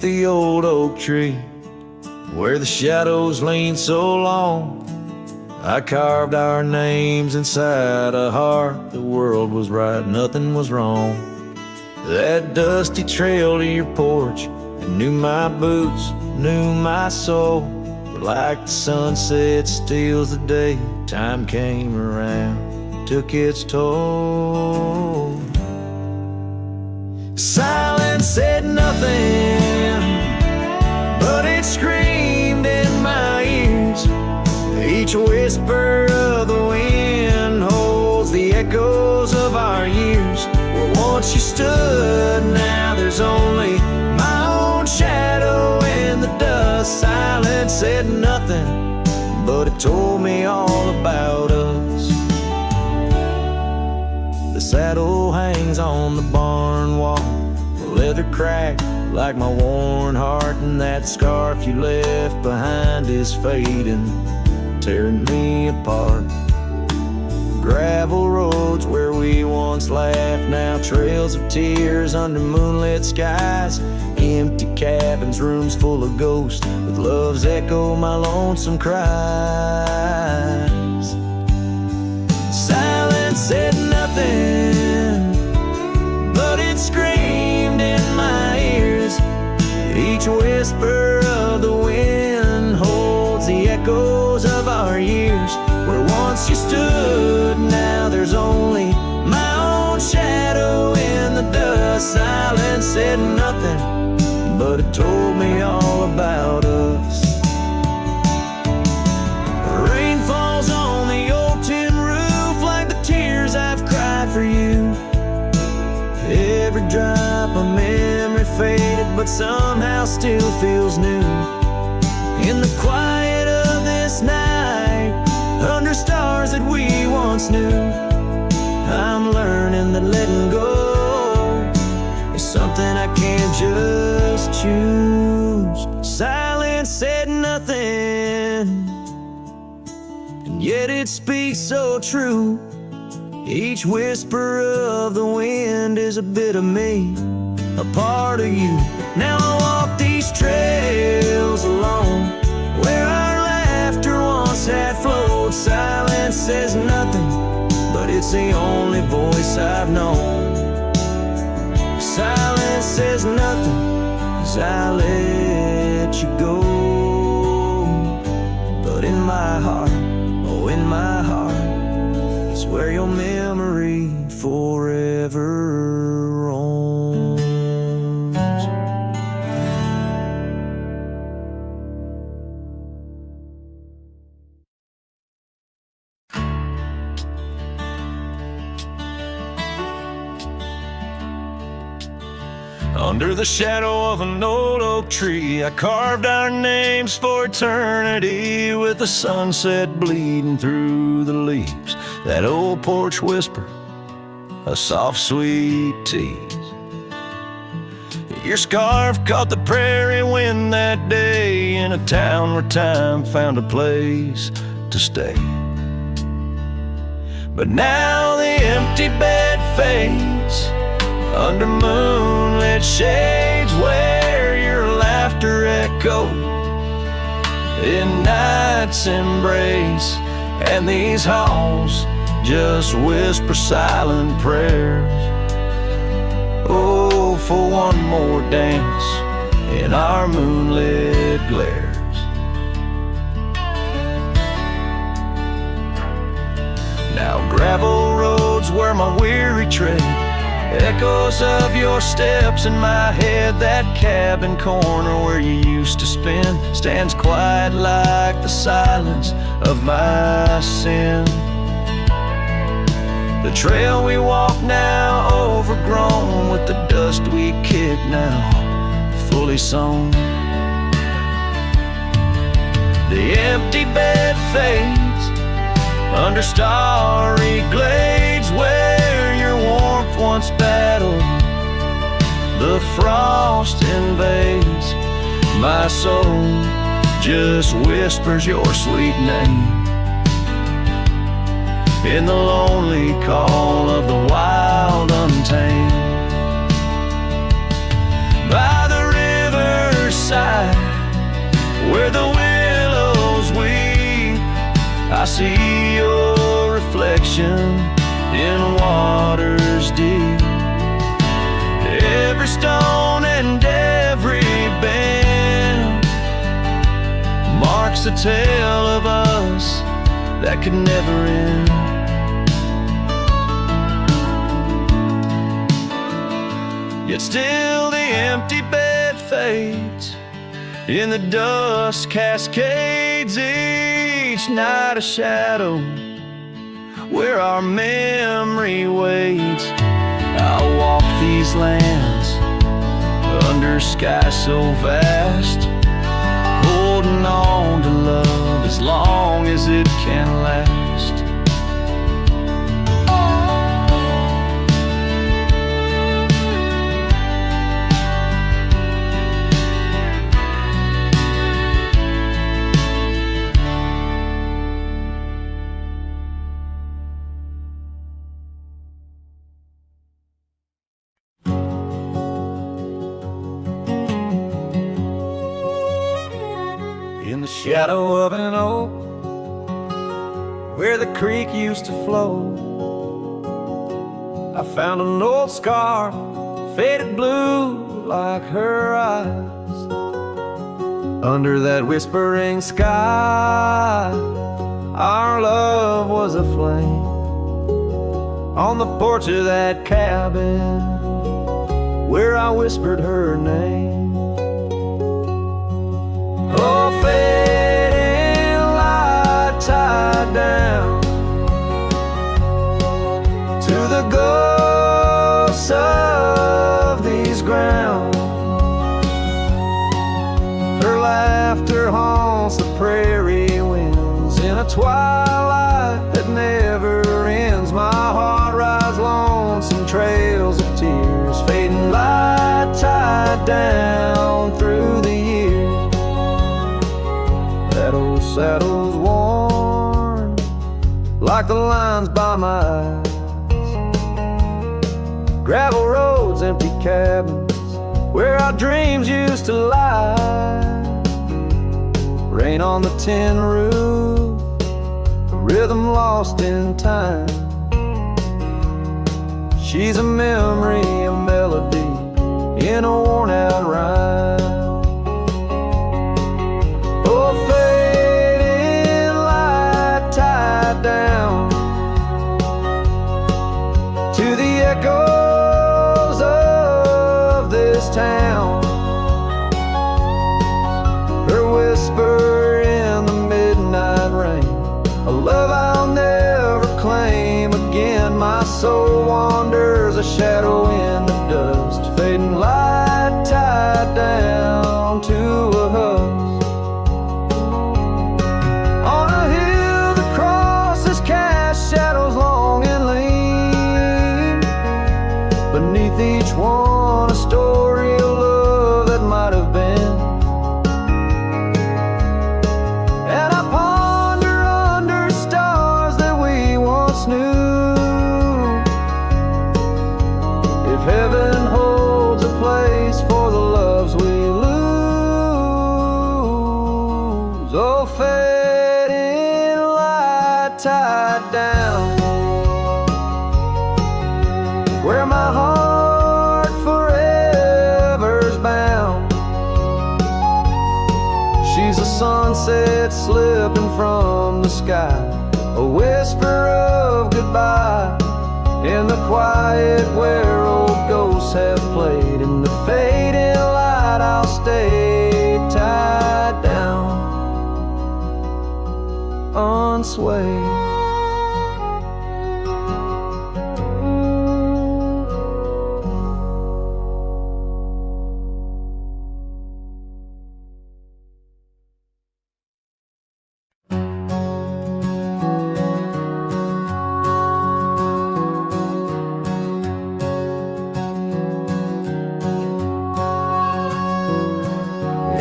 the old oak tree, where the shadows lean so long. I carved our names inside a heart. The world was right, nothing was wrong. That dusty trail to your porch, and knew my boots, knew my soul. But like the sunset steals the day, time came around, took its toll. Silence said nothing, but it screamed in my ears. Each whisper of the wind holds the echoes of our years. Where once you stood, now there's only my own shadow in the dust. Silence said nothing, but it told me all about us. The saddle hangs on the barn wall, the leather cracked like my worn heart, and that scarf you left behind is fading, tearing me apart. Gravel roads where we once laughed, now trails of tears under moonlit skies. Empty cabins, rooms full of ghosts, with love's echo, my lonesome cries. Silence said nothing, but it screamed in my ears. Each whisper of the wind holds the echoes of our years. Where once you stood, now there's only my own shadow in the dust. Silence said nothing, but it told me all about us. Rain falls on the old tin roof like the tears I've cried for you. Every drop of memory faded, but somehow still feels new. In the quiet of this night, under stars that we once knew, I'm learning that letting go is something I can't just choose. Silence said nothing, and yet it speaks so true. Each whisper of the wind is a bit of me, a part of you. Now I walk these trails alone, where our laughter once had flowed. Silence says nothing, but it's the only voice I've known. Silence says nothing as I let you go. But in my heart, oh in my heart, it's where your memory forever roams. Under the shadow of an old oak tree, I carved our names for eternity, with the sunset bleeding through the leaves. That old porch whisper, a soft sweet tease. Your scarf caught the prairie wind that day, in a town where time found a place to stay. But now the empty bed fades under moonlit shades, where your laughter echoed in night's embrace. And these halls just whisper silent prayers, oh, for one more dance in our moonlit glares. Now gravel roads where my weary tread, echoes of your steps in my head. That cabin corner where you used to spend stands quiet like the silence of my sin. The trail we walk now overgrown, with the dust we kick now fully sown. The empty bed fades under starry glades, where your warmth once battled the frost invades. My soul just whispers your sweet name in the lonely call of the wild untamed. By the river side, where the willows weep, I see your reflection in waters deep. Every stone and every bend marks a tale of us that could never end. Yet still the empty bed fades, in the dust cascades each night a shadow where our memory waits. I'll walk these lands under sky so vast, holding on to love as long as it can last. In the shadow of an oak, where the creek used to flow, I found an old scar, faded blue like her eyes. Under that whispering sky, our love was aflame. On the porch of that cabin, where I whispered her name. Oh, fading light tied down to the ghosts of these grounds. Her laughter haunts the prairie winds in a twilight that never ends. My heart rides lonesome trails of tears, fading light tied down through the years. That old saddle's worn like the lines by my eyes. Gravel roads, empty cabins, where our dreams used to lie. Rain on the tin roof, a rhythm lost in time. She's a memory, a melody in a worn out rhyme. Oh, fading light tied down to the echoes of this town. Her whisper in the midnight rain, a love I'll never claim again. My soul wanders a shadow in the dust, fading light tied down to a husk. On a hill that crosses cast shadows long and lean, beneath each one a story of love that might have been. And I ponder under stars that we once knew, if heaven holds a place for the loves we lose. Oh, fading light tied down, where my heart forever's bound. She's a sunset slipping from the sky, a whisper of goodbye in the quiet where old ghosts have played. In the fading light I'll stay tied down, unswayed.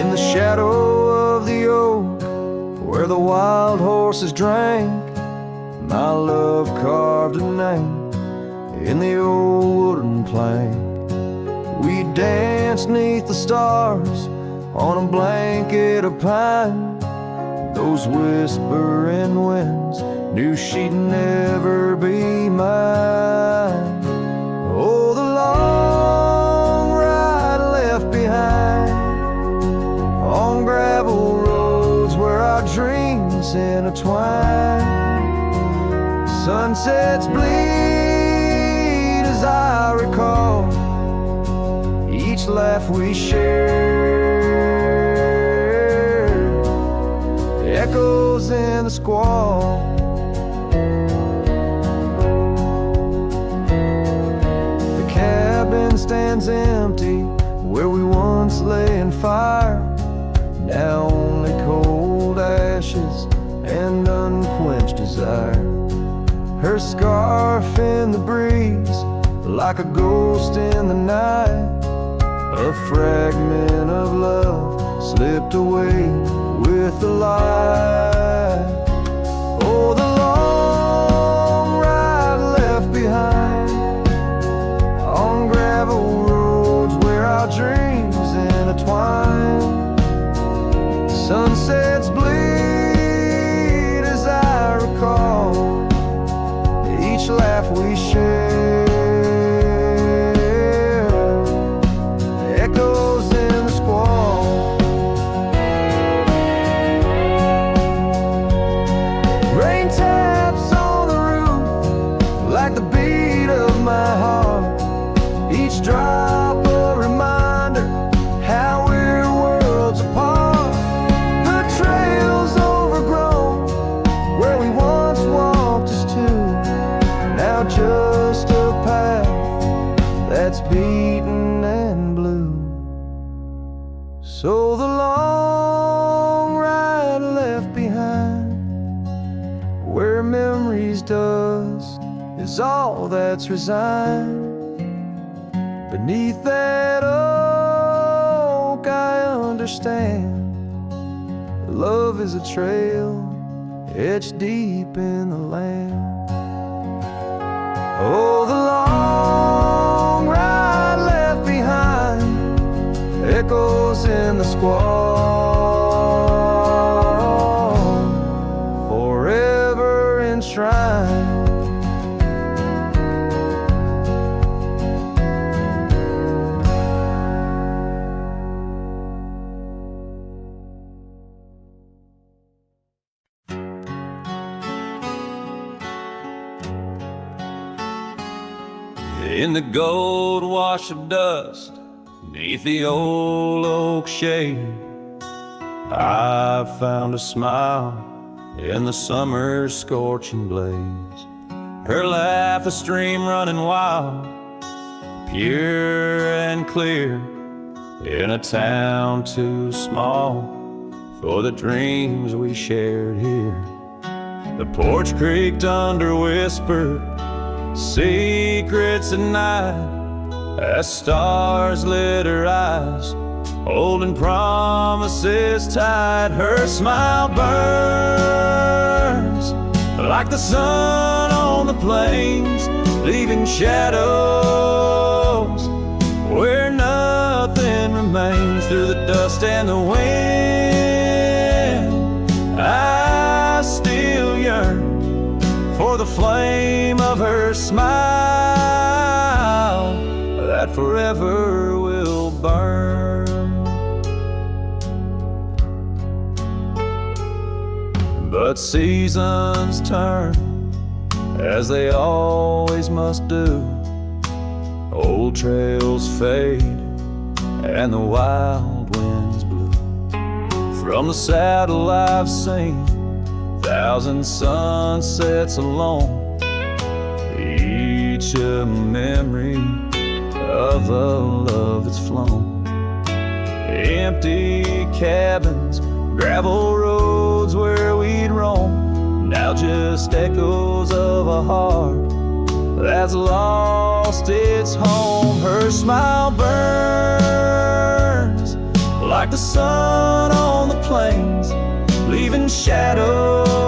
In the shadow of the oak, where the wild horses drank, my love carved a name in the old wooden plank. We danced 'neath the stars on a blanket of pine. Those whispering winds knew she'd never be mine. Oh, the long ride left behind on gravel roads where our dreams intertwine. Sunsets bleed as I recall each laugh we shared, echoes in the squall. The cabin stands empty where we once lay in fire, now only cold ashes and unquenched desire. Her scarf in the breeze, like a ghost in the night. A fragment of love slipped away with the light. Oh, the long ride left behind on gravel roads where our dreams intertwine. Sunsets bleed as I recall each laugh we share, echoes in the squall. Rain taps on the roof like the beat of my heart, each drop a reminder how we're worlds apart. The trails overgrown where we once walked as two, now just a path that's beaten and blue. So the long ride left behind where memory's dust is all that's resigned. Beneath that oak I understand love is a trail etched deep in the land. Oh, the long ride left behind, echoes in the squall, forever enshrined. In the gold wash of dust, beneath the old oak shade, I found a smile in the summer's scorching blaze. Her laugh a stream running wild, pure and clear, in a town too small for the dreams we shared here. The porch creaked under whispered secrets at night as stars lit her eyes, holding promises tight. Her smile burns like the sun on the plains, leaving shadows where nothing remains. Through the dust and the wind, I still yearn for the flame of her smile that forever will burn. But seasons turn, as they always must do. Old trails fade, and the wild winds blow. From the saddle I've seen 1,000 sunsets alone, each a memory of the love that's flown. Empty cabins, gravel roads where we'd roam, now just echoes of a heart that's lost its home. Her smile burns like the sun on the plains, leaving shadows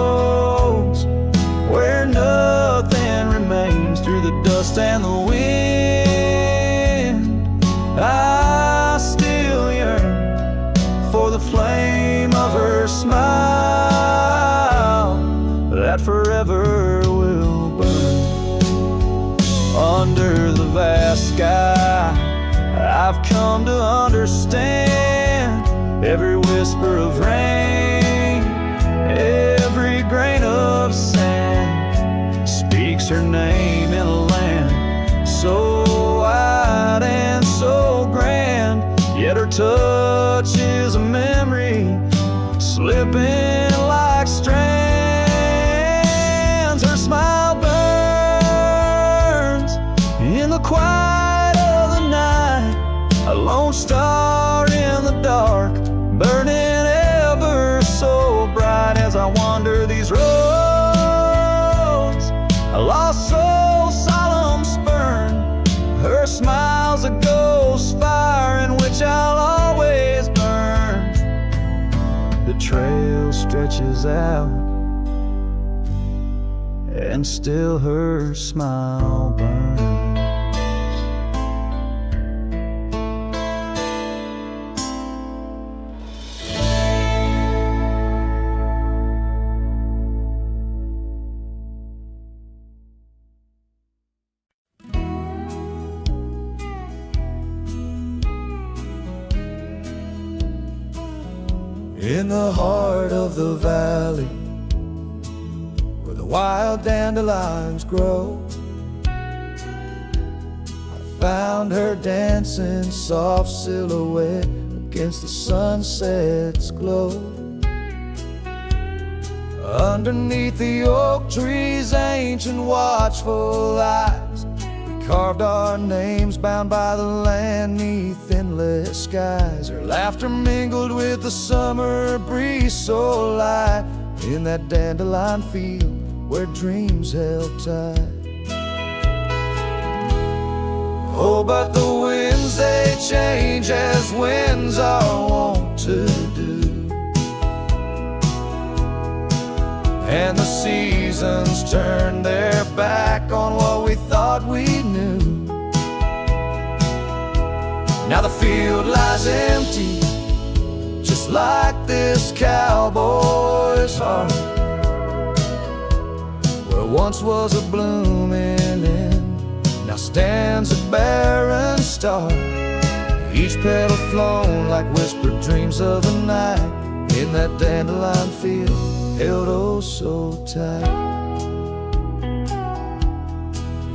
where nothing remains. Through the dust and the wind, I still yearn flame of her smile that forever will burn. Under the vast sky, I've come to understand every whisper of rain, every grain of sand speaks her name in a land so wide and so grand. Yet her touch is a memory slipping like strands. Her smile burns in the quiet of the night, a lone star in the dark, burning ever so bright. As I wander these roads, a lost soul solemn spurn, her smile's a ghost fire in which I'll always burn. The trail stretches out, and still her smile burns. In the heart of the valley, where the wild dandelions grow, I found her dancing soft silhouette against the sunset's glow. Underneath the oak tree's ancient watchful eyes, we carved our names bound by the land 'neath endless skies. Her laughter mingled with the summer breeze so light, in that dandelion field where dreams held tight. Oh, but the winds, they change as winds are wont to do, and the seasons turn their back on what we thought we knew. Now the field lies empty, just like this cowboy's heart, where once was a blooming end, now stands a barren star. Each petal flown like whispered dreams of the night, in that dandelion field held oh so tight.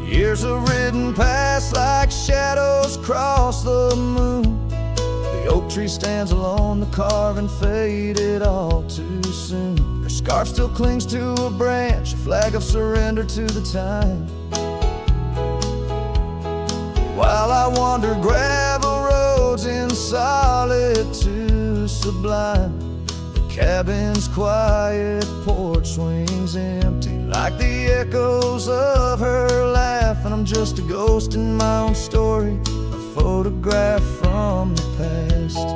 Years have ridden past like shadows cross the moon. The oak tree stands alone, the carving faded all too soon. Her scarf still clings to a branch, a flag of surrender to the time. While I wander gravel roads in solitude sublime, the cabin's quiet porch swings empty like the echoes of her laugh, and I'm just a ghost in my own story, a photograph from the past.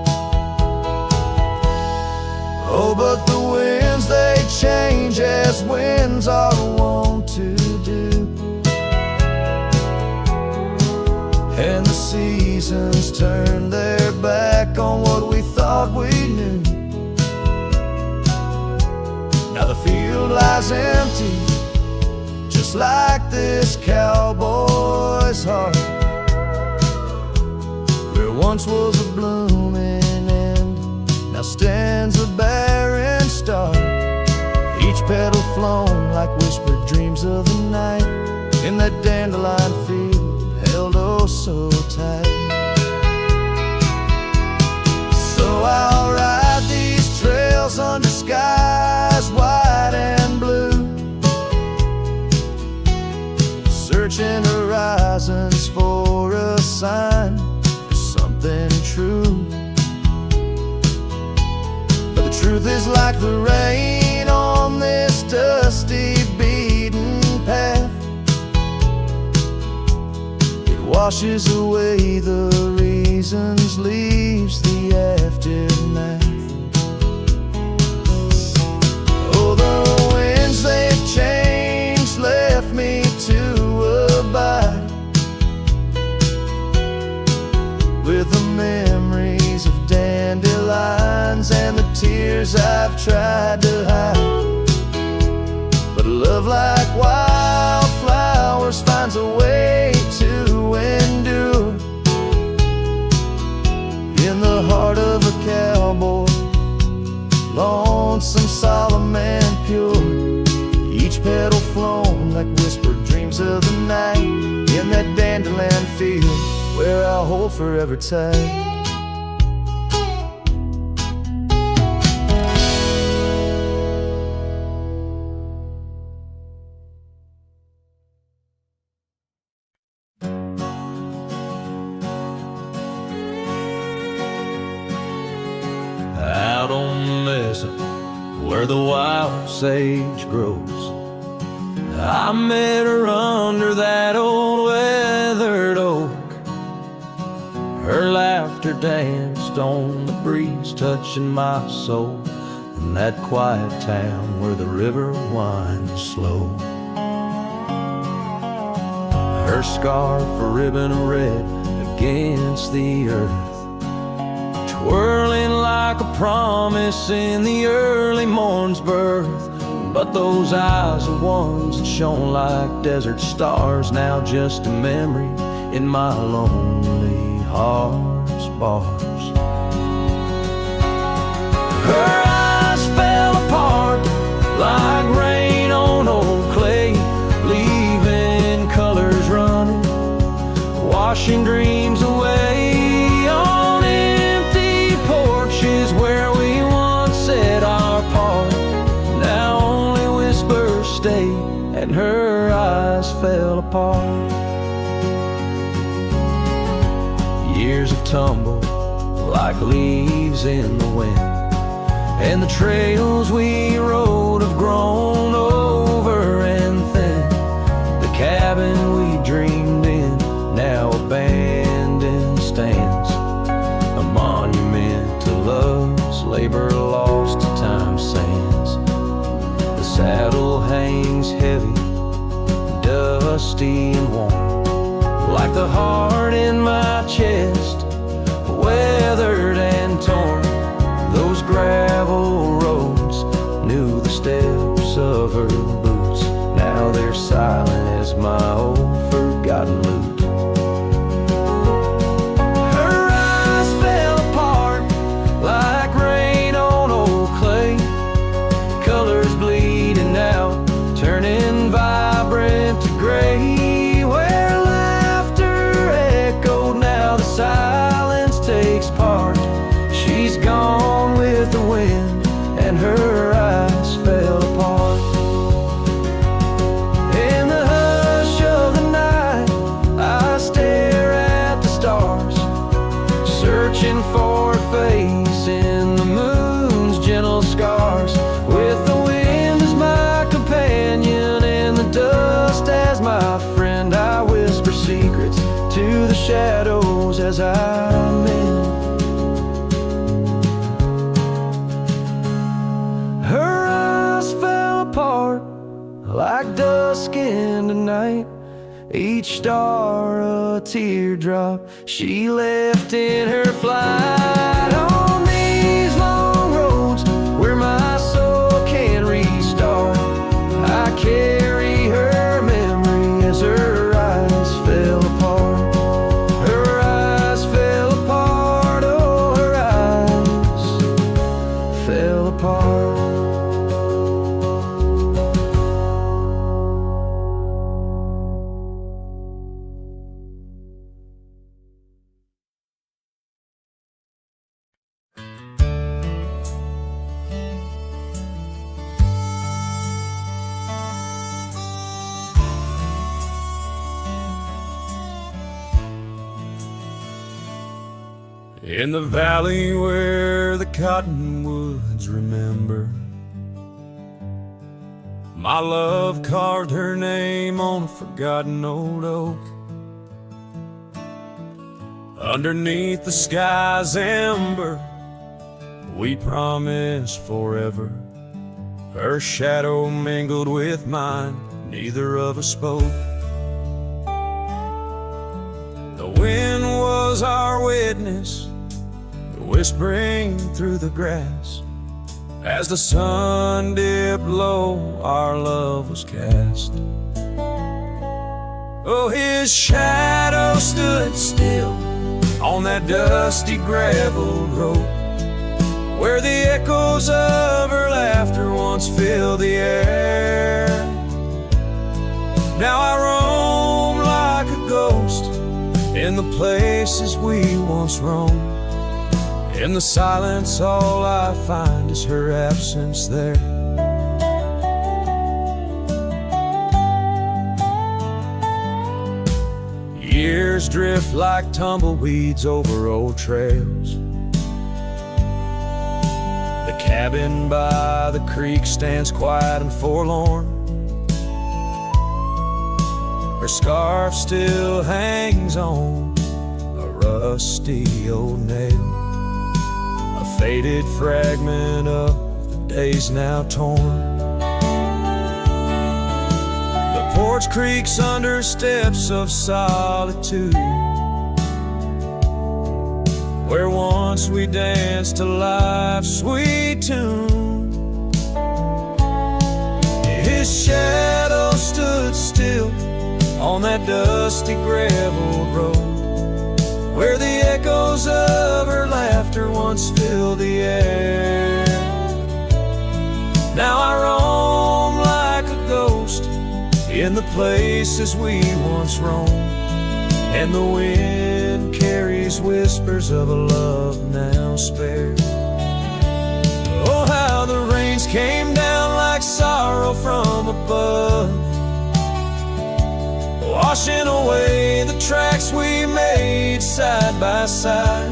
Oh, but the winds, they change as winds are wont to do, and the seasons turn their back on what we thought we knew. Now the field lies empty, just like this cowboy's heart, where once was a blooming end, now stands a barren star. Each petal flown like whispered dreams of the night, in that dandelion field held oh so tight. So I'll ride these trails under skies white and blue, searching horizons for a sign, for something true. But the truth is like the rain on this dusty beaten path, it washes away the reasons, leaves the aftermath. Oh, the winds, they've changed, left me to abide with the memories of dandelions and the tears I've tried to hide. But love, like wildflowers, finds a way to endure. In the heart of a cowboy, lonesome, solemn, and pure, each petal flown like whispered dreams of the night. In that dandelion field where I'll hold forever tight. Out on the mesa where the wild sage grows, I met her under that old weathered oak. Her laughter danced on the breeze, touching my soul in that quiet town where the river winds slow. Her scarf a ribbon of red against the earth, twirling like a promise in the early morn's birth. But those eyes are ones that shone like desert stars, now just a memory in my lonely heart's bars. Her eyes fell apart like rain on old clay, leaving colors running, washing dreams away. On empty porches where we once said our part, now only whispers stay, and her eyes fell apart. Years have tumbled like leaves in the wind, and the trails we rode have grown over and thin. The cabin we dreamed in, now abandoned, stands a monument to love's labor lost to time's sands. The saddle hangs heavy, dusty and warm, like the heart in my chest, weathered and torn. Those gravel roads knew the steps of her boots, now they're silent as my old forgotten lute. Her eyes fell apart like rain on old clay, colors bleeding out, turning vibrant to gray. Where laughter echoed, now the silence takes part. She's gone with the wind, and her eyes fell apart. In the hush of the night, I stare at the stars, searching for a face in the moon's gentle scars. With the wind as my companion and the dust as my friend, I whisper secrets to the shadows as I mend. Her eyes fell apart like dusk in the night, each star a teardrop she left in her flight. On these long roads where my soul can restart, I carry her memory as her eyes fell apart. Her eyes fell apart, oh, her eyes fell apart. In the valley where the cottonwoods remember, my love carved her name on a forgotten old oak. Underneath the sky's ember, we promised forever. Her shadow mingled with mine, neither of us spoke. The wind was our witness, whispering through the grass, As the sun dipped low, our love was cast. Oh, his shadow stood still on that dusty gravel road, where the echoes of her laughter once filled the air. Now I roam like a ghost in the places we once roamed. In the silence, all I find is her absence there. Years drift like tumbleweeds over old trails. The cabin by the creek stands quiet and forlorn. Her scarf still hangs on a rusty old nail, a faded fragment of the days now torn. The porch creaks under steps of solitude, where once we danced to life's sweet tune. His shadow stood still on that dusty gravel road, where the echoes of her laughter once filled the air. Now I roam like a ghost in the places we once roamed, and the wind carries whispers of a love now spared. Oh, how the rains came down like sorrow from above, washing away the tracks we made side by side.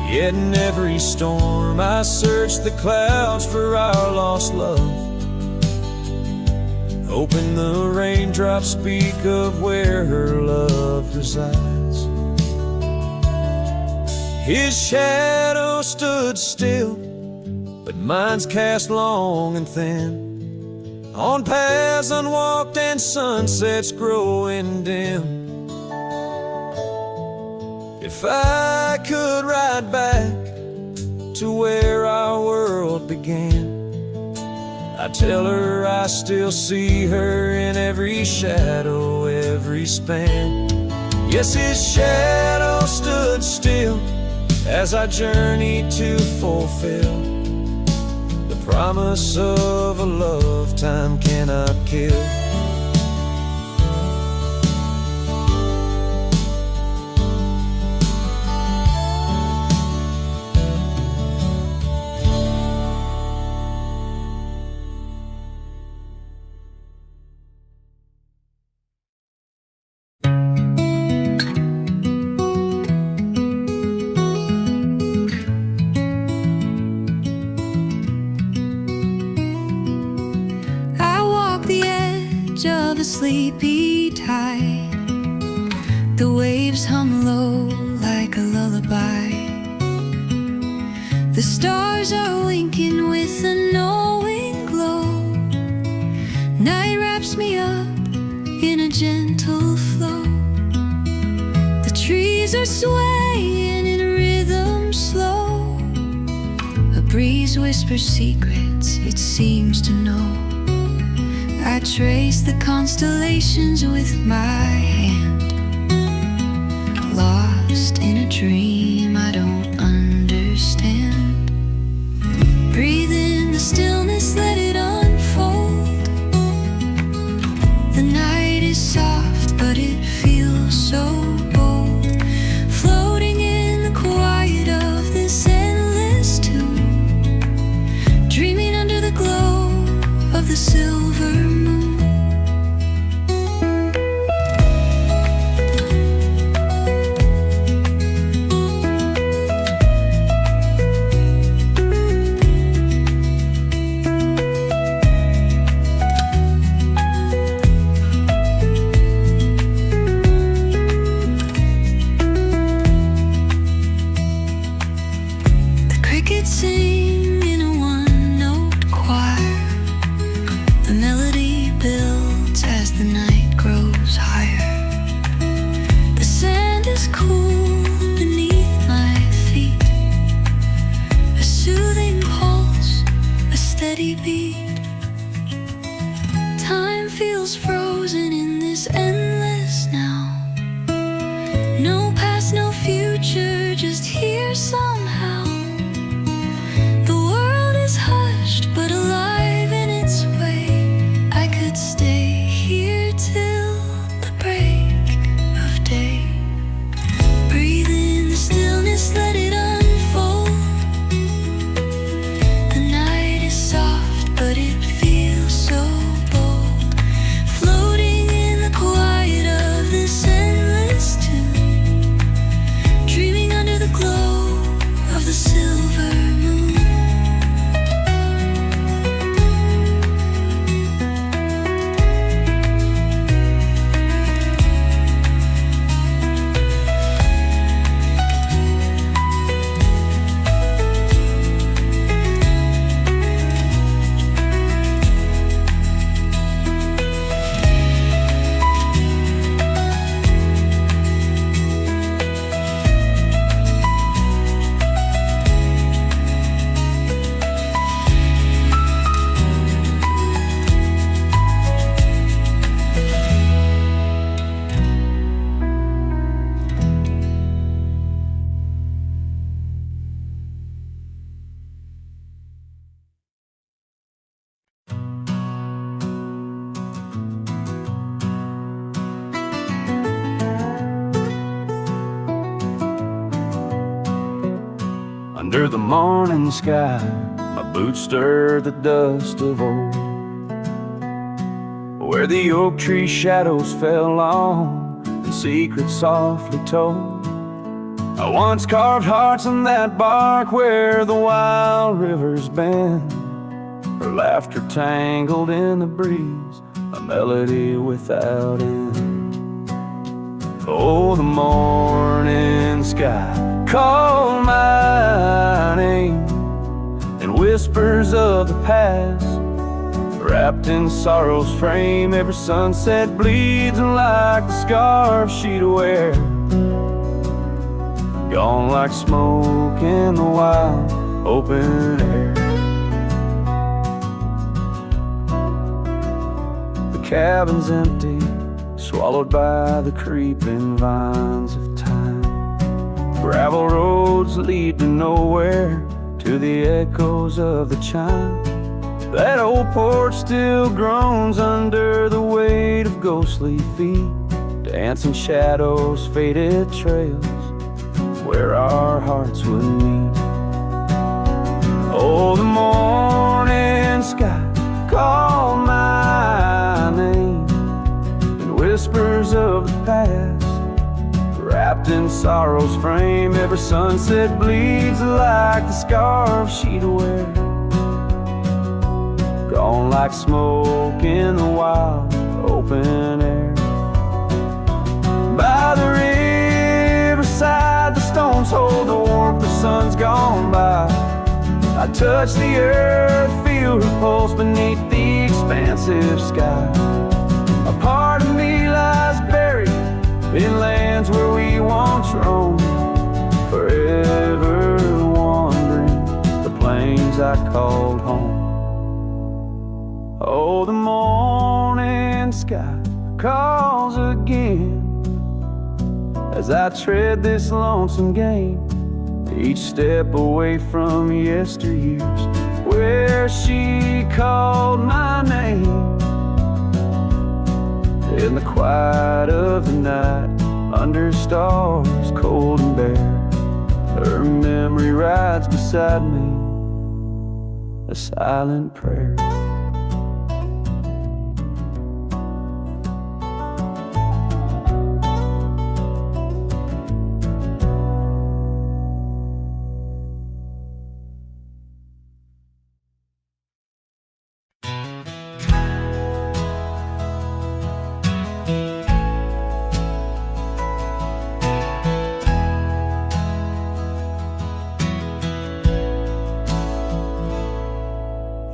Yet in every storm I search the clouds for our lost love, hoping the raindrops speak of where her love resides. His shadow stood still, but mine's cast long and thin, on paths unwalked and sunsets growing dim. If I could ride back to where our world began, I'd tell her I still see her in every shadow, every span. Yes, his shadow stood still as I journeyed to fulfill the promise of a love time cannot kill. Of a sleepy tide, the waves hum low like a lullaby. The stars are winking with a knowing glow. Night wraps me up in a gentle flow. The trees are swaying in a rhythm slow. A breeze whispers secrets it seems to know. I trace the constellations with my hand, lost in a dream I don't understand. Breathe in the stillness, let it unfold. The night is soft, but it feels so bold, floating in the quiet of this endless tune, dreaming under the glow of the silver moon. The crickets sing in a one-note choir. The steady beat. Time feels frozen in this endless now. No past, no future, just here somehow. The world is hushed but alive in its way. I could stay here till the break of day. Breathe in the stillness, let it unfold. The night is soft but it feels so bold. Floating in the quiet of this endless tune, dreaming under the glow of the silver moon. Under the morning sky, my boots stir the dust of old, where the oak tree shadows fell long and secrets softly told. I once carved hearts on that bark where the wild rivers bend, her laughter tangled in the breeze, a melody without end. Oh, the morning sky called my name in whispers of the past, wrapped in sorrow's frame. Every sunset bleeds like the scarf she'd wear, gone like smoke in the wild open air. The cabin's empty, swallowed by the creeping vines of time. Gravel roads lead to nowhere, to the echoes of the chime. That old porch still groans under the weight of ghostly feet, dancing shadows, faded trails where our hearts would meet. Oh, the morning sky called my name in whispers of the past, wrapped in sorrow's frame. Every sunset bleeds like the scarf she'd wear, gone like smoke in the wild open air. By the riverside, the stones hold the warmth, the sun's gone by. I touch the earth, feel her pulse beneath the expansive sky. A part of me lies buried in lands where we once roamed, forever wandering the plains I called home. Oh, the morning sky calls again as I tread this lonesome game, each step away from yesteryears where she called my name. In the quiet of the night, under stars cold and bare, her memory rides beside me, a silent prayer.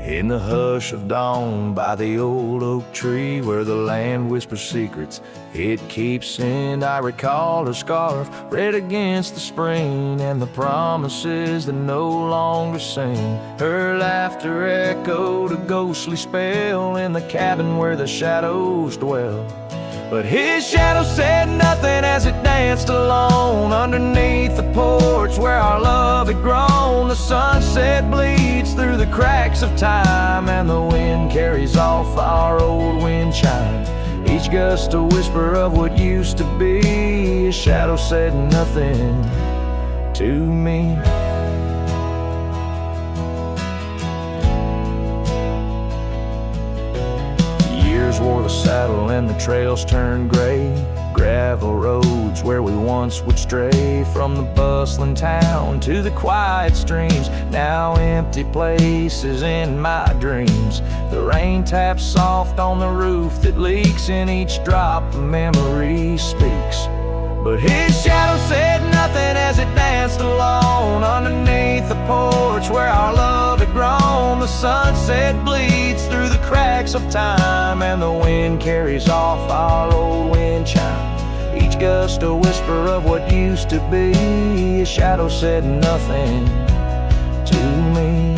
In the hush of dawn by the old oak tree where the land whispers secrets it keeps in, I recall her scarf red against the spring and the promises that no longer sing. Her laughter echoed a ghostly spell in the cabin where the shadows dwell. But his shadow said nothing as it danced alone underneath the porch where our love had grown. The sunset bleeds through the cracks of time and the wind carries off our old wind chime. Each gust a whisper of what used to be. His shadow said nothing to me. Years wore the saddle and the trails turned gray. Gravel roads where we once would stray, from the bustling town to the quiet streams, now empty places in my dreams. The rain taps soft on the roof that leaks, in each drop a memory speaks. But his shadow said nothing as it danced alone underneath the porch where our love had grown. The sunset bleeds through the cracks of time and the wind carries off our old wind chime. Each gust a whisper of what used to be. His shadow said nothing to me.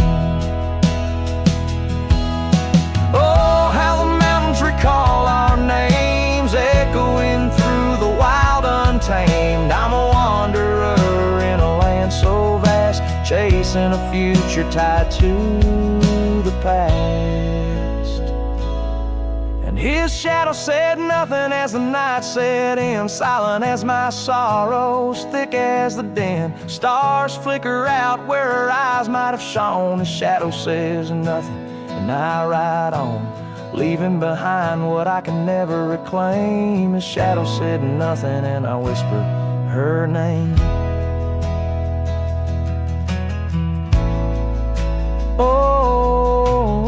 Oh, how the mountains recall our names, echoing through the wild untamed. I'm a wanderer in a land so vast, chasing a future tied to the past. And his shadow said nothing as the night set in, silent as my sorrows, thick as the din. Stars flicker out where her eyes might have shone. His shadow says nothing and I ride on, leaving behind what I can never reclaim. His shadow said nothing and I whispered her name. Oh,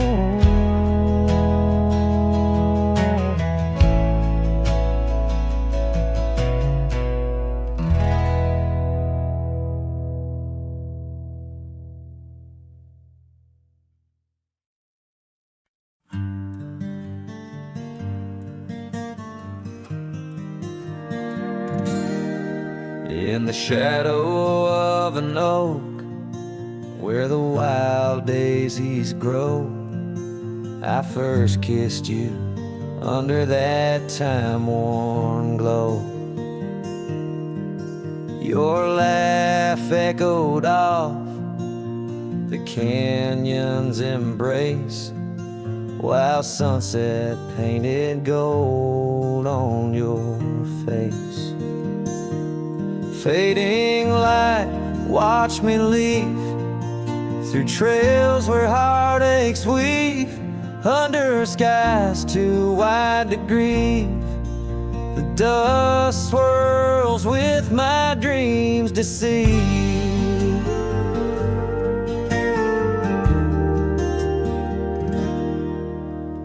in the shadow of an oak where the wild daisies grow, I first kissed you under that time-worn glow. Your laugh echoed off the canyon's embrace, while sunset painted gold on your face. Fading light, watch me leave through trails where heartaches weave, under skies too wide to grieve. The dust swirls with my dreams deceive.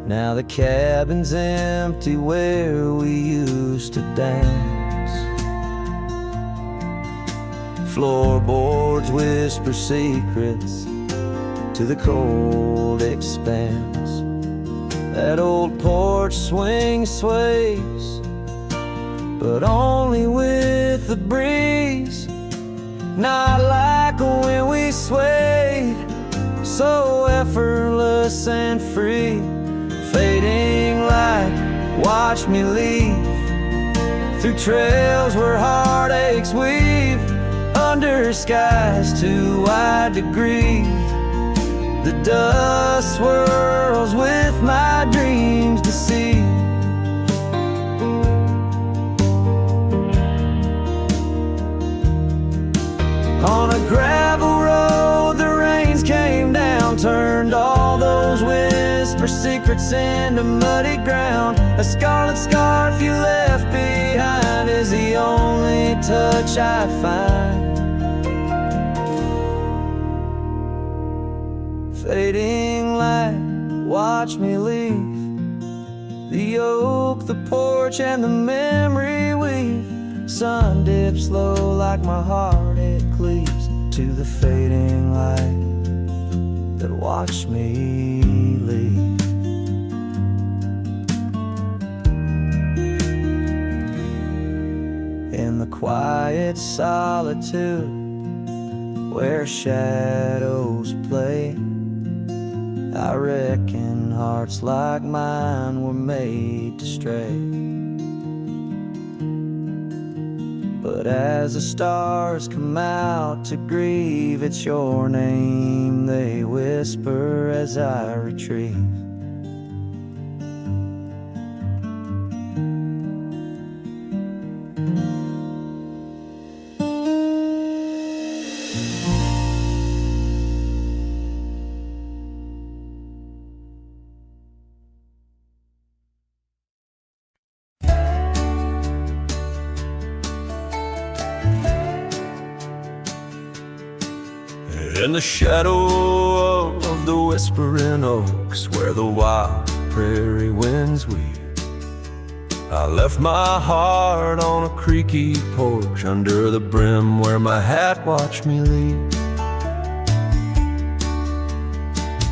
Now the cabin's empty where we used to dance. Floorboards whisper secrets to the cold expanse. That old porch swing sways, but only with the breeze. Not like when we swayed, so effortless and free. Fading light, watch me leave through trails where heartaches weave, under skies too wide to grieve. The dust swirls with my dreams deceive. On a gravel road the rains came down, turned all those whisper secrets into muddy ground. A scarlet scarf you left behind is the only touch I find. Fading light, watch me leave the oak, the porch, and the memory weave. Sun dips low like my heart, it cleaves to the fading light. that watched me leave. In the quiet solitude where shadows play, I reckon hearts like mine were made to stray. But as the stars come out to grieve, it's your name they whisper as I retrieve. In the shadow of the whispering oaks, where the wild prairie winds weave, I left my heart on a creaky porch under the brim where my hat watched me leave.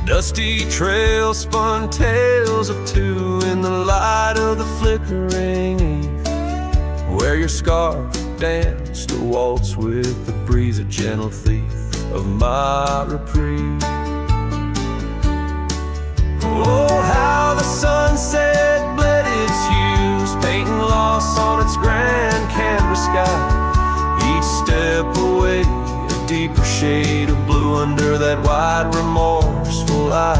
Dusty trail spun tales of two in the light of the flickering eve, where your scarf danced a waltz with the breeze, a gentle thief of my reprieve. Oh, how the sunset bled its hues, painting loss on its grand canvas sky. Each step away, a deeper shade of blue under that wide, remorseful eye.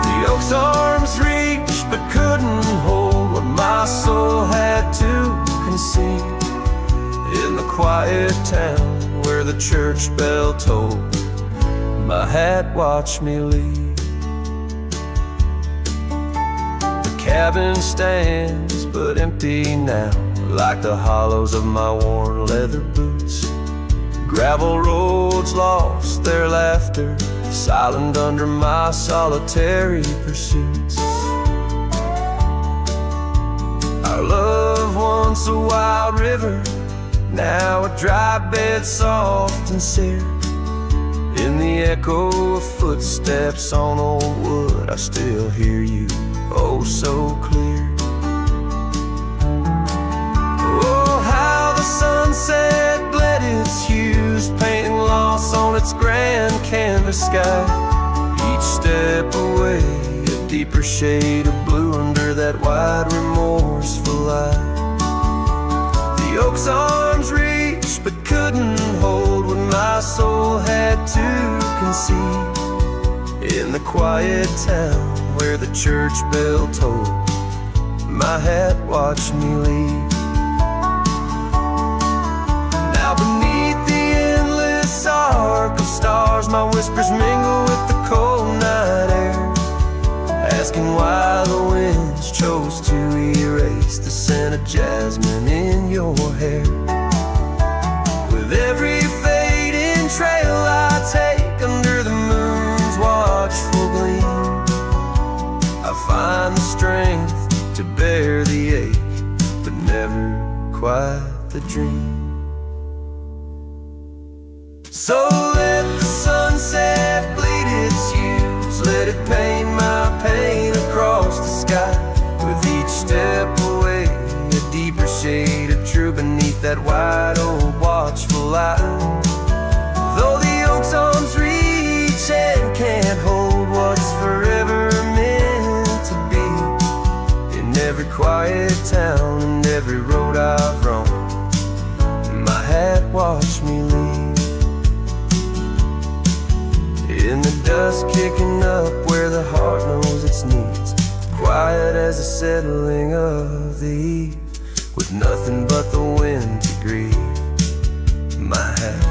The oak's arms reached but couldn't hold what my soul had to conceal. In the quiet town where the church bell tolled, my hat watched me leave. The cabin stands but empty now, like the hollows of my worn leather boots. Gravel roads lost their laughter, silent under my solitary pursuits. Our love, once a wild river, now a dry bed soft and seared. In the echo of footsteps on old wood, I still hear you, oh so clear. Oh, how the sunset bled its hues, painting loss on its grand canvas sky. Each step away, a deeper shade of blue under that wide, remorseful eye. The oak's arms reached but couldn't hold what my soul had to concede. In the quiet town where the church bell tolled, my hat watched me leave. Now beneath the endless arc of stars, my whispers mingle with the cold night air, asking why the winds chose to erase the scent of jasmine in your hair. With every fading trail I take under the moon's watchful gleam, I find the strength to bear the ache, but never quite the dream. So let the sunset bleed its hues, let it paint my pain across the sky. With each step away, a deeper shade of true beneath that wide old watchful eye. Though the oak's arms reach and can't hold what's forever meant to be, in every quiet town and every road I've roamed, my hat watched me leave. In the dust kicking up where the heart knows its needs, quiet as the settling of the eve, with nothing but the wind to grieve, my hat,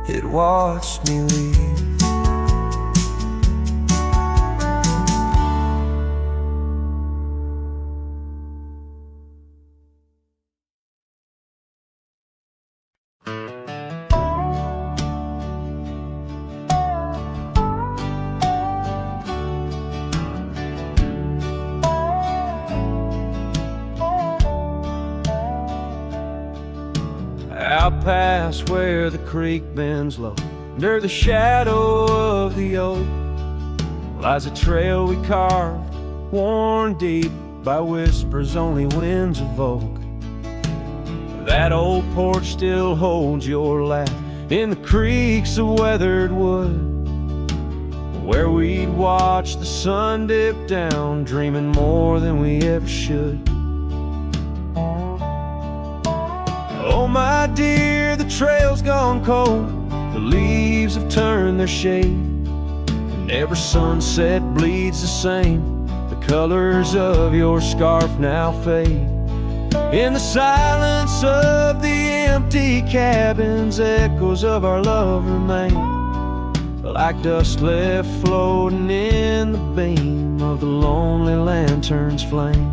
it watched me leave. Out past where the creek bends low, Under the shadow of the oak lies a trail we carved, worn deep by whispers only winds evoke. That old porch still holds your laugh in the creaks of weathered wood, where we'd watch the sun dip down, dreaming more than we ever should. Oh my dear, the trail's gone cold, the leaves have turned their shade, and every sunset bleeds the same. The colors of your scarf now fade. In the silence of the empty cabins, echoes of our love remain, like dust left floating in the beam of the lonely lantern's flame.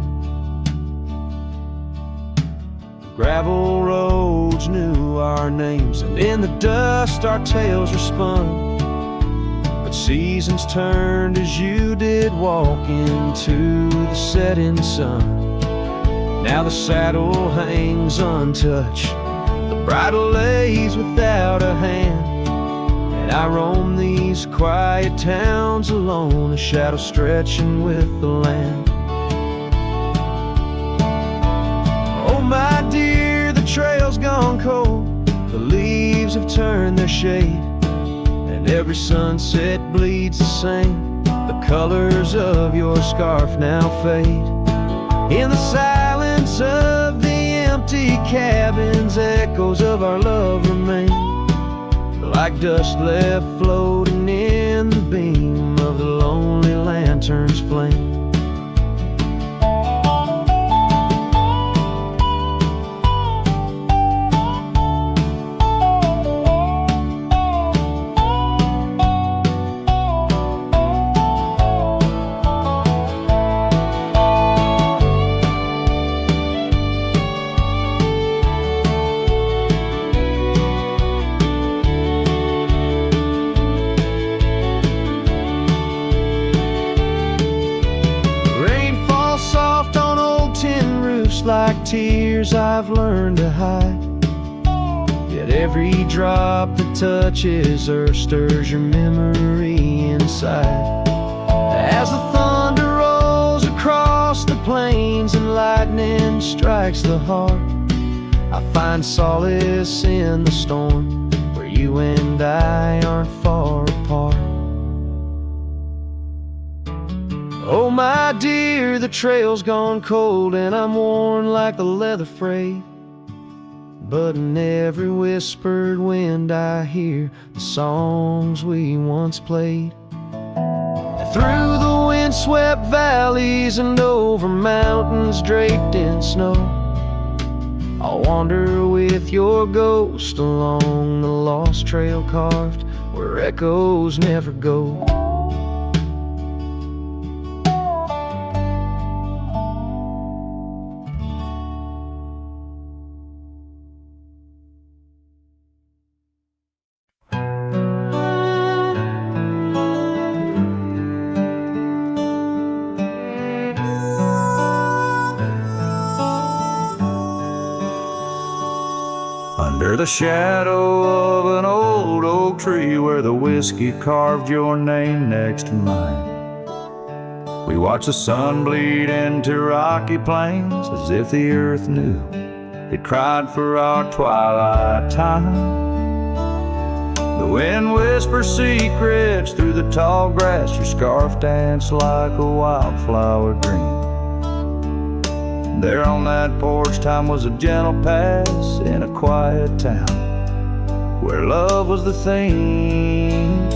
Gravel roads knew our names, and in the dust our tales were spun. But seasons turned as you did walk into the setting sun. Now the saddle hangs untouched, the bridle lays without a hand, and I roam these quiet towns alone, a shadow stretching with the land. Oh my dear, the trail's gone cold, the leaves have turned their shade, and every sunset bleeds the same. The colors of your scarf now fade. In the silence of the empty cabins, echoes of our love remain, like dust left floating in the beam of the lonely lantern's flame. Like tears I've learned to hide, yet every drop that touches earth stirs your memory inside. As the thunder rolls across the plains and lightning strikes the heart, I find solace in the storm, where you and I aren't far apart. Oh my dear, the trail's gone cold, and I'm worn like the leather freight, but in every whispered wind I hear the songs we once played. Through the windswept valleys and over mountains draped in snow, I'll wander with your ghost along the lost trail carved where echoes never go. Under the shadow of an old oak tree where the whiskey carved your name next to mine, we watched the sun bleed into rocky plains as if the earth knew it cried for our twilight time. The wind whispers secrets through the tall grass, your scarf danced like a wildflower dream. There on that porch, time was a gentle pass in a quiet town where love was the theme.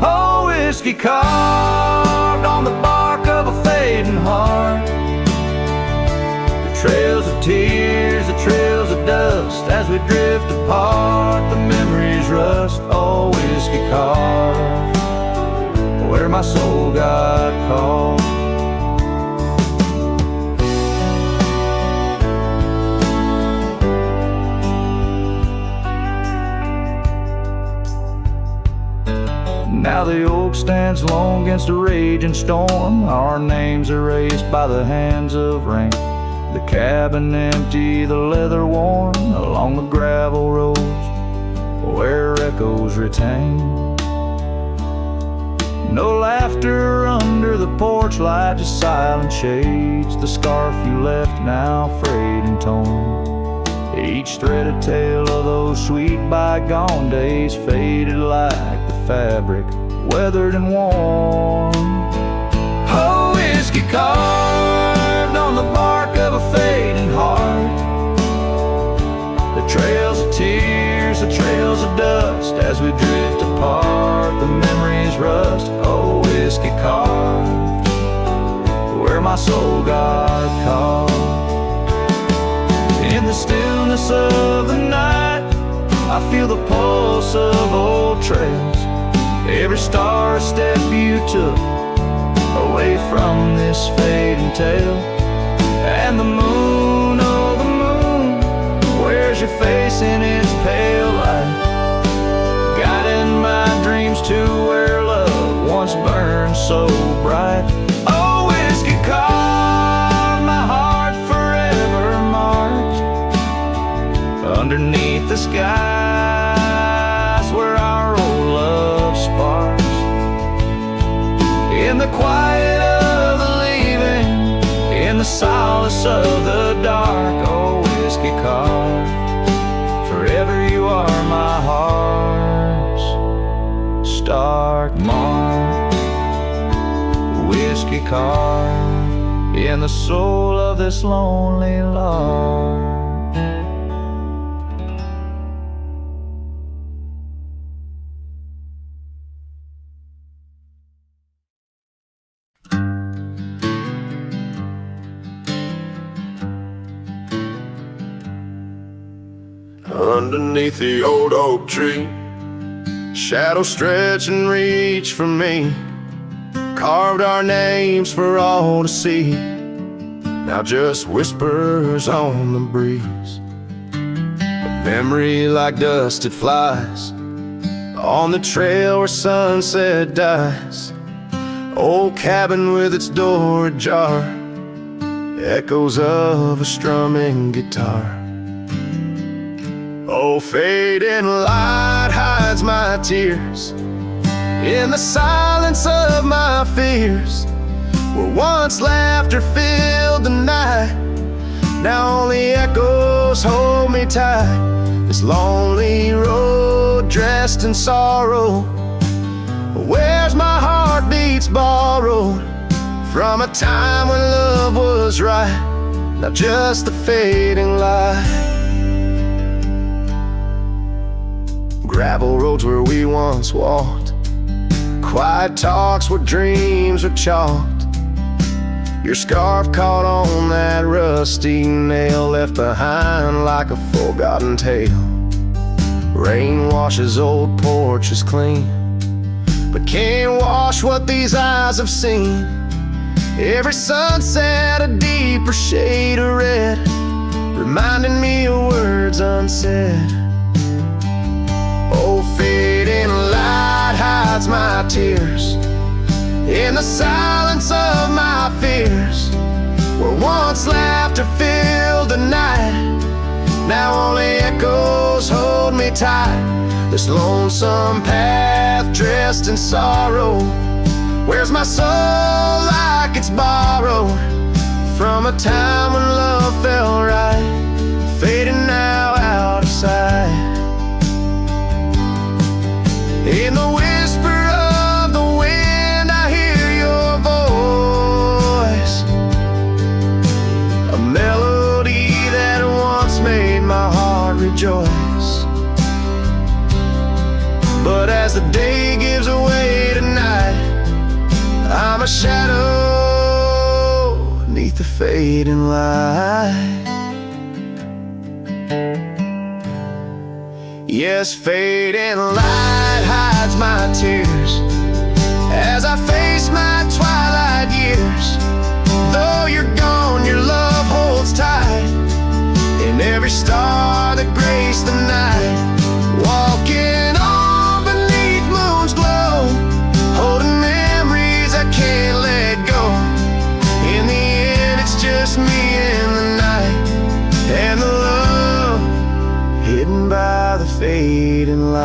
Oh, whiskey carved on the bark of a fading heart, the trails of tears, the trails of dust, as we drift apart, the memories rust. Oh, whiskey carved where my soul got caught. Now the oak stands alone against a raging storm, our names erased by the hands of rain. The cabin empty, the leather worn along the gravel roads, where echoes retain. No laughter under the porch light, just silent shades. The scarf you left now frayed and torn, each thread a tale of those sweet bygone days, faded like the fabric, weathered and worn. Oh, whiskey carved on the bark of a fading heart, the trails of tears, the trails of dust, as we drift apart, the memories rust. Oh, whiskey carved where my soul got caught. In the stillness of the night, I feel the pulse of old trails, every star a step you took away from this fading tale. And the moon, oh the moon, wears your face in its pale light, guiding my dreams to where love once burned so bright. Oh, whiskey carved my heart forever marked underneath the skies where our old love sparks. In the quiet of the leaving, in the solace of the dark, oh, whiskey carved, forever you are my heart's stark mark. Whiskey carved in the soul of this lonely lark. Underneath the old oak tree, shadows stretch and reach for me, carved our names for all to see, now just whispers on the breeze. A memory like dust, it flies on the trail where sunset dies. Old cabin with its door ajar, echoes of a strumming guitar. Oh, fading light hides my tears in the silence of my fears, where once laughter filled the night, now only echoes hold me tight. This lonely road dressed in sorrow, where's my heartbeats borrowed from a time when love was right, now just the fading light. Gravel roads where we once walked, quiet talks where dreams were chalked. Your scarf caught on that rusty nail, left behind like a forgotten tale. Rain washes old porches clean, but can't wash what these eyes have seen. Every sunset a deeper shade of red, reminding me of words unsaid. Oh, fading light hides my tears in the silence of my fears, where once laughter filled the night, now only echoes hold me tight. This lonesome path dressed in sorrow, where's my soul like it's borrowed from a time when love felt right, fading now out of sight. In the whisper of the wind I hear your voice, a melody that once made my heart rejoice. But as the day gives away tonight, I'm a shadow beneath the fading light. Yes, fading light hides my tears as I face my twilight years. Though you're gone, your love holds tight in every star that graced the night. Walking on beneath moon's glow, holding memories I can't let go. In the end, it's just me and the night, and the love hidden by the fading light.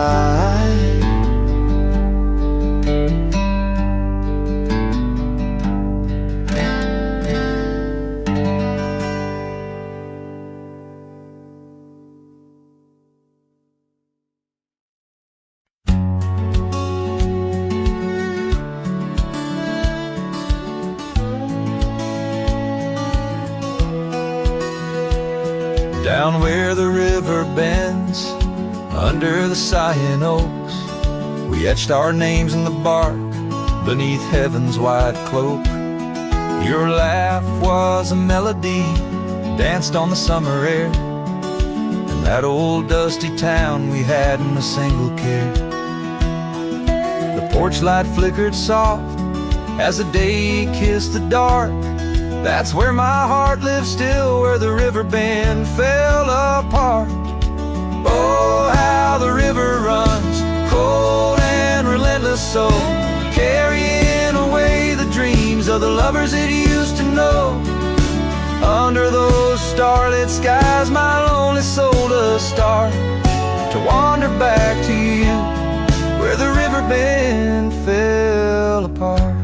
Down where the river bends, under the cyan oaks, we etched our names in the bark, beneath heaven's white cloak. Your laugh was a melody, danced on the summer air, in that old dusty town we hadn't a single care. The porch light flickered soft as the day kissed the dark. That's where my heart lives still, where the river bend fell apart. Oh, how the river runs, cold and relentless, so carrying away the dreams of the lovers it used to know. Under those starlit skies, my lonely soul does start to wander back to you, where the river bend fell apart.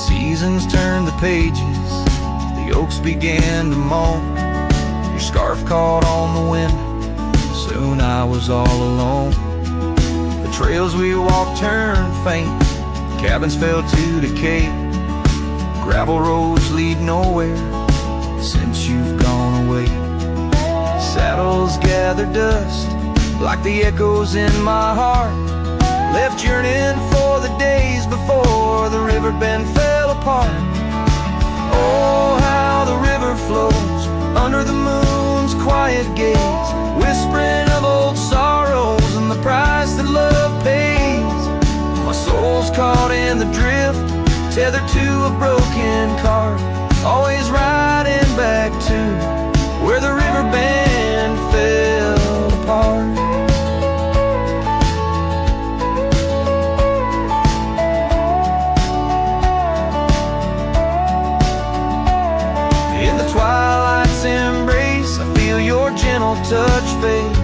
Seasons turned the pages, the oaks began to moan. Your scarf caught on the wind, soon I was all alone. The trails we walked turned faint, cabins fell to decay. Gravel roads lead nowhere since you've gone away. Saddles gather dust like the echoes in my heart, left yearning for the days before the river bend fell apart. Oh, how the river flows under the moon's quiet gaze, whispering of old sorrows and the price that love pays. My soul's caught in the drift, tethered to a broken cart, always riding back to where the river bend fell apart. In the twilight's embrace, I feel your gentle touch fade,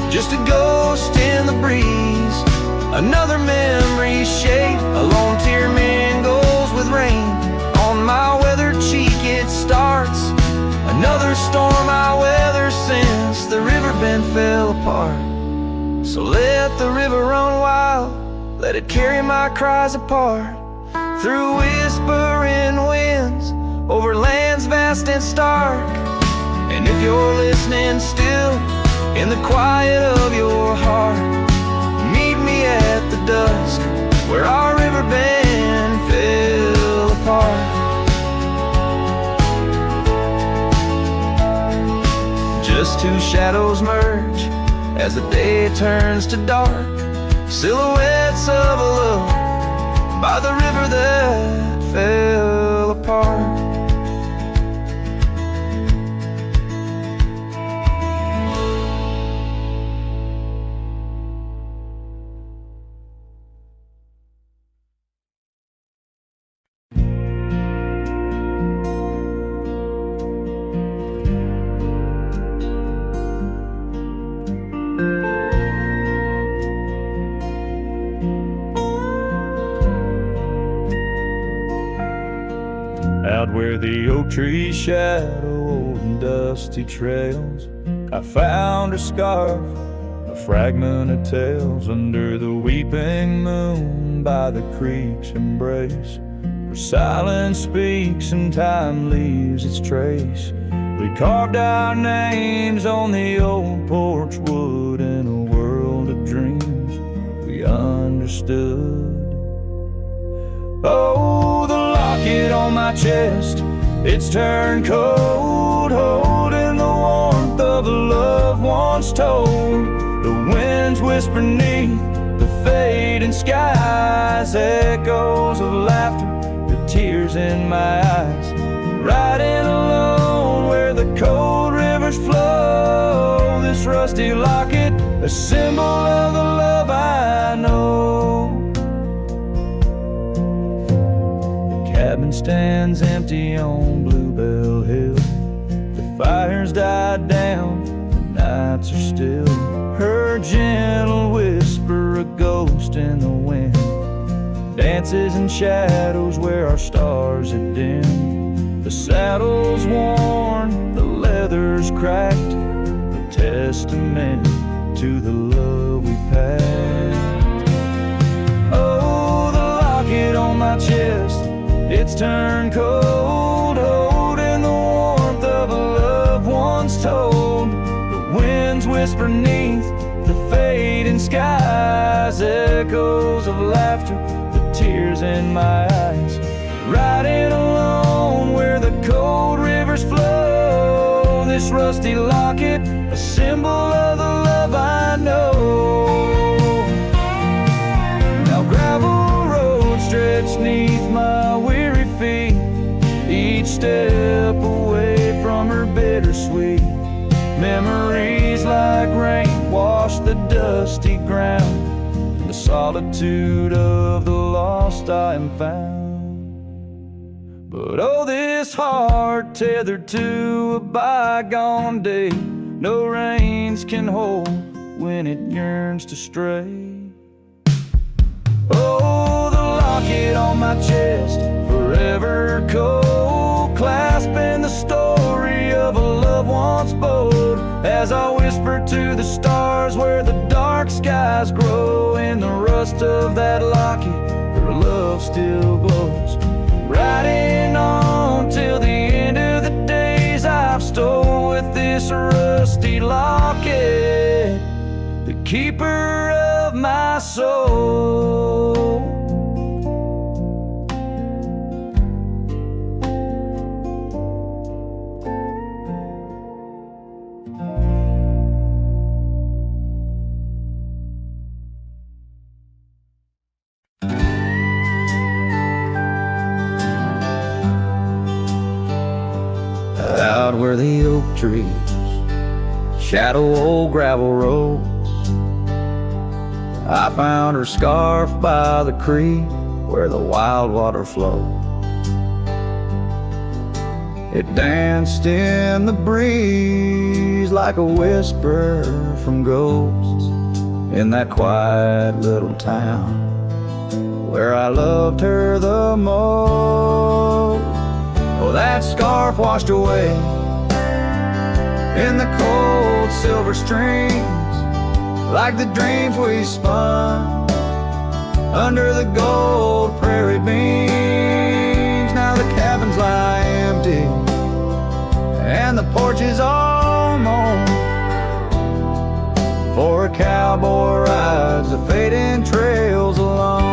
just a ghost in the breeze, another memory shade. A lone tear mingles with rain on my weathered cheek, it starts another storm I weather since the river bend fell apart. So let the river run wild, let it carry my cries apart, through whispering winds, over lands vast and stark. And if you're listening still, in the quiet of your heart, meet me at the dusk, where our river bend fell apart. Just two shadows merge as the day turns to dark, silhouettes of a love by the river that fell apart. Out where the oak trees shadow old and dusty trails, I found a scarf, a fragment of tales, under the weeping moon by the creek's embrace, where silence speaks and time leaves its trace. We carved our names on the old porch wood, in a world of dreams we understood. Oh, the locket on my chest, it's turned cold, holding the warmth of a love once told. The winds whisper neath the fading skies, echoes of laughter, the tears in my eyes, riding alone where the cold rivers flow. This rusty locket, a symbol of the love I know. Cabin stands empty on Bluebell Hill, the fire's died down, the nights are still. Her gentle whisper, a ghost in the wind, dances in shadows where our stars had dimmed. The saddle's worn, the leather's cracked, a testament to the love we packed. Oh, the locket on my chest, it's turned cold, whisper neath the fading skies, echoes of laughter, the tears in my eyes. Riding alone where the cold rivers flow, this rusty locket, a symbol of the love I know. Now gravel roads stretch neath my weary feet, each step away from her bittersweet. Memories like rain wash the dusty ground, the solitude of the lost I am found. But oh, this heart tethered to a bygone day, no reins can hold when it yearns to stray. Oh, the locket on my chest, forever cold, clasping the story of a love once bold. As I whisper to the stars where the dark skies grow, in the rust of that locket, her love still glows. Riding on till the end of the days I've stole with this rusty locket, the keeper of my soul. Out where the oak trees shadow old gravel roads, I found her scarf by the creek where the wild water flowed. It danced in the breeze like a whisper from ghosts in that quiet little town where I loved her the most. Oh, that scarf washed away in the cold silver streams, like the dreams we spun under the gold prairie beams. Now the cabins lie empty and the porch is all mown, for a cowboy rides the fading trails alone.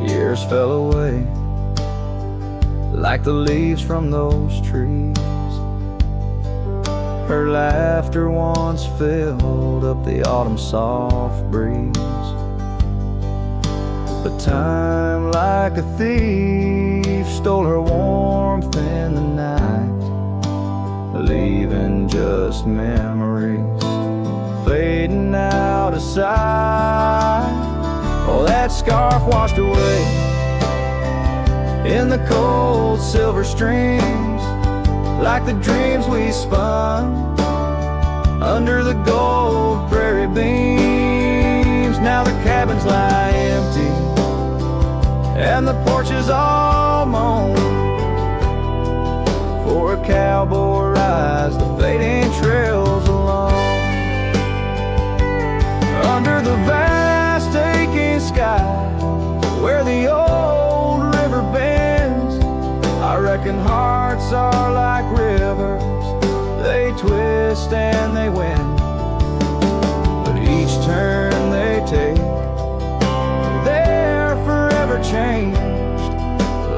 Years fell away like the leaves from those trees. Her laughter once filled up the autumn soft breeze. But time like a thief stole her warmth in the night, leaving just memories fading out of sight. Oh, that scarf washed away in the cold silver streams, like the dreams we spun under the gold prairie beams. Now the cabins lie empty and the porch is all mown, for a cowboy rides the fading trails alone. Under the vast aching sky where the old river bends, I reckon hearts are like rivers, they twist and they win. But each turn they take, they're forever changed,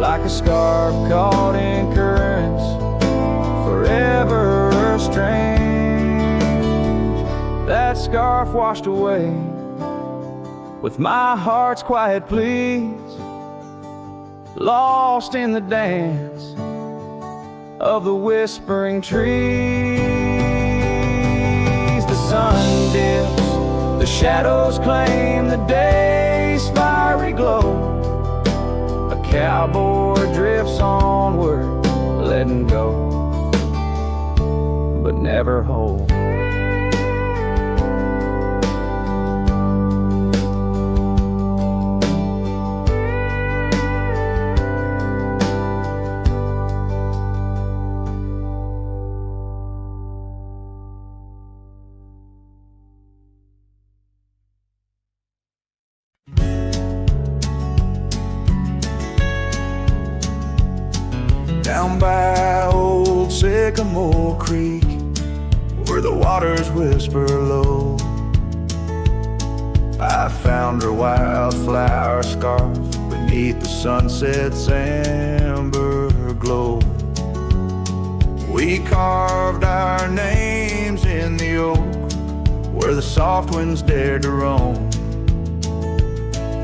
like a scarf caught in currents, forever estranged. That scarf washed away with my heart's quiet pleas, lost in the dance of the whispering trees. The sun dips, the shadows claim the day's fiery glow. A cowboy drifts onward, letting go, but never hold. Down by Sycamore Creek, where the waters whisper low. I found her wildflower scarf beneath the sunset's amber glow. We carved our names in the oak, where the soft winds dared to roam.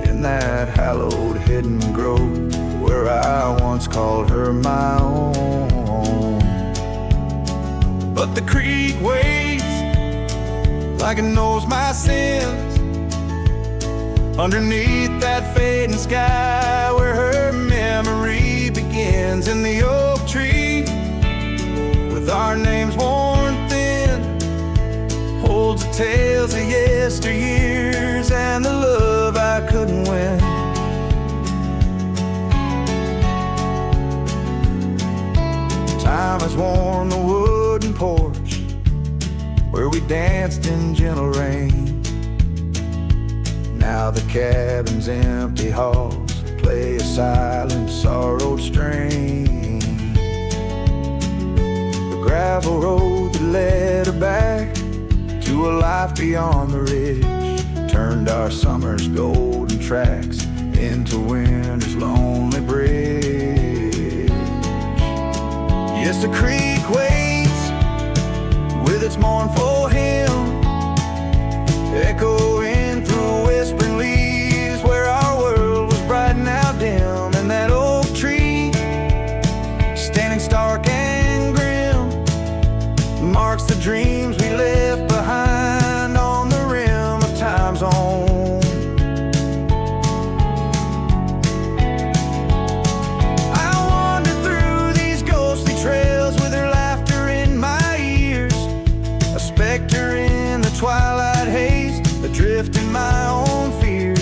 In that hallowed hidden grove, where I once called her my own. But the creek waits like it knows my sins, underneath that fading sky, where her memory begins. In the oak tree, with our names worn thin, holds the tales of yesteryears and the love I couldn't win. Time has worn the wooden porch, where we danced in gentle rain. Now the cabin's empty halls play a silent, sorrowed strain. The gravel road that led her back to a life beyond the ridge turned our summer's golden tracks into winter's lonely bridge. Yes, the creek waits with its mournful hymn, echoing through whispering leaves, where our world was bright and now dim. And that oak tree, standing stark and grim, marks the dreams we left behind on the rim of time's own. I wander through these ghostly trails with her laughter in my ears, a specter in the twilight haze, adrift in my own fears.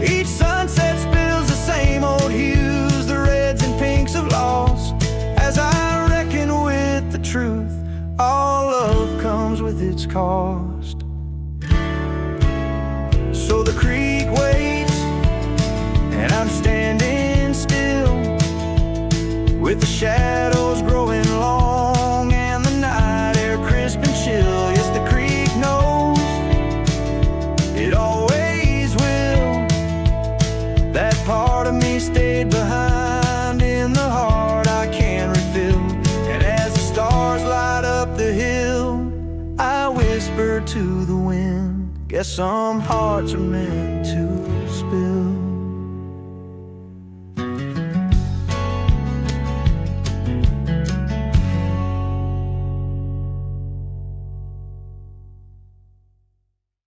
Each sunset spills the same old hues, the reds and pinks of loss, as I reckon with the truth, all love comes with its cost. So the creek waits, and I'm standing still, with the shadows growing long and the night air crisp and chill. Yes, the creek knows, it always will. That part of me stayed behind in the heart I can refill. And as the stars light up the hill, I whisper to the wind, guess some hearts are meant to